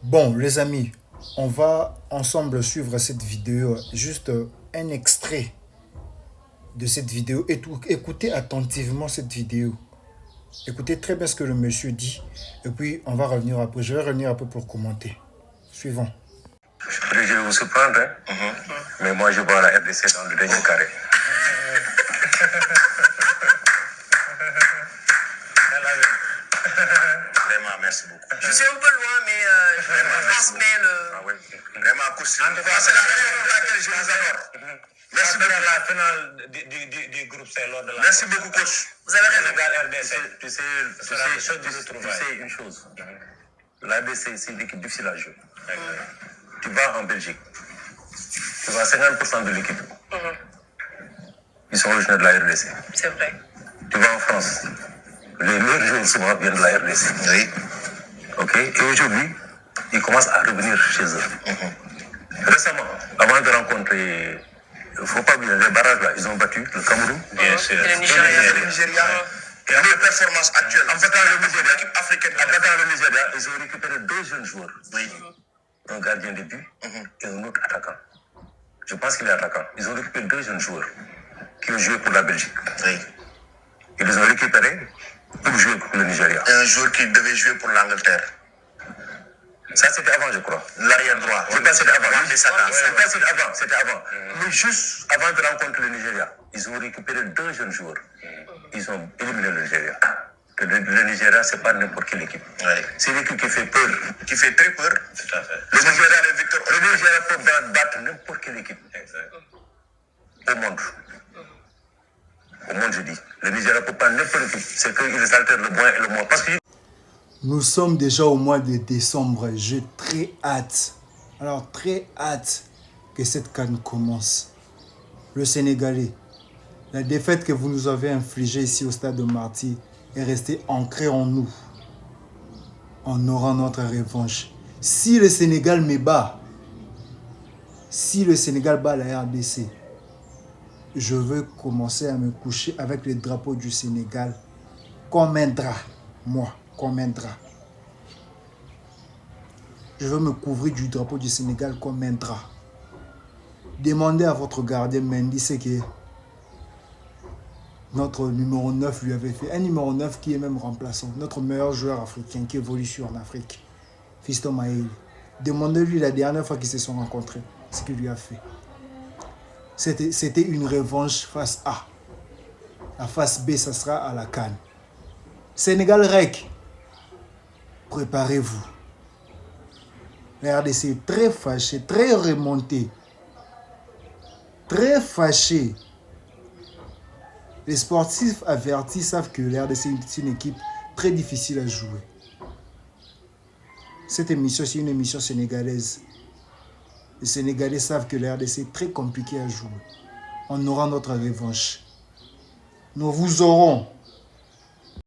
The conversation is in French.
Bon, les amis, on va ensemble suivre cette vidéo. Juste un extrait de cette vidéo. Et tout, écoutez attentivement cette vidéo. Écoutez très bien ce que le monsieur dit. Et puis, on va revenir après. Je vais revenir un peu pour commenter. Suivant. Je vais vous surprendre, hein? Mais moi je vois la RDC dans le dernier carré. Vraiment, merci beaucoup. Je suis un peu loin, mais je transmets le. Ah ouais. Vraiment, coach. En tout cas, c'est la raison pour laquelle je vous adore. Merci beaucoup. La finale du groupe, c'est lors de la. Merci beaucoup, coach. Vous avez raison. RDC. Tu sais une chose. La RDC, c'est une équipe difficile à jouer. Tu vas en Belgique. Tu vois 50% de l'équipe. Ils sont originaires de la RDC. C'est vrai. Tu vas en France. Les meilleurs joueurs souvent viennent de la RDC. Oui. Ok. Et aujourd'hui, ils commencent à revenir chez eux. Récemment, avant de rencontrer, il ne faut pas oublier les barrages là, ils ont battu le Cameroun. Bien sûr. Et le Nigeria. Et en meilleure performance actuelle. En battant le Nigeria, l'équipe africaine. En battant le Nigeria, ils ont récupéré deux jeunes joueurs. Oui. Un gardien de but et un autre attaquant. Je pense qu'il est attaquant. Ils ont récupéré deux jeunes joueurs qui ont joué pour la Belgique. Oui. Ils les ont récupérés pour jouer pour le Nigeria. Et un joueur qui devait jouer pour l'Angleterre. Ça, c'était avant, je crois. L'arrière droit. Je pense que c'était avant. C'était avant. Mais juste avant de rencontrer le Nigeria, ils ont récupéré deux jeunes joueurs. Ils ont éliminé le Nigeria. Le Nigeria, c'est pas n'importe quelle équipe. Ouais. C'est l'équipe qui fait peur. Qui fait très peur. Tout à fait. Le Nigeria peut battre n'importe quelle équipe. Exact. Au monde. Au monde, je dis. Le Nigeria peut pas n'importe quelle équipe. C'est qu'ils altèrent le moins et le moins. Parce que Nous sommes déjà au mois de décembre. J'ai très hâte. Alors, très hâte que cette CAN commence. Le Sénégalais, la défaite que vous nous avez infligée ici au stade de Marty est restée ancrée en nous. On aura notre revanche. Si le Sénégal me bat, si le Sénégal bat la RDC, je veux commencer à me coucher avec le drapeau du Sénégal comme un drap. Moi, comme un drap. Je veux me couvrir du drapeau du Sénégal comme un drap. Demandez à votre gardien Mendy ce que notre numéro 9 lui avait fait. Un numéro 9 qui est même remplaçant. Notre meilleur joueur africain qui évolue en Afrique. Fiston Maïli. Demandez-lui la dernière fois qu'ils se sont rencontrés. Ce qu'il lui a fait. C'était une revanche face A. La face B, ça sera à la CAN. Sénégal REC. Préparez-vous. La RDC est très fâché, très remonté. Très fâché. Les sportifs avertis savent que la RDC est une équipe très difficile à jouer. Cette émission, c'est une émission sénégalaise. Les Sénégalais savent que la RDC est très compliqué à jouer. On aura notre revanche. Nous vous aurons.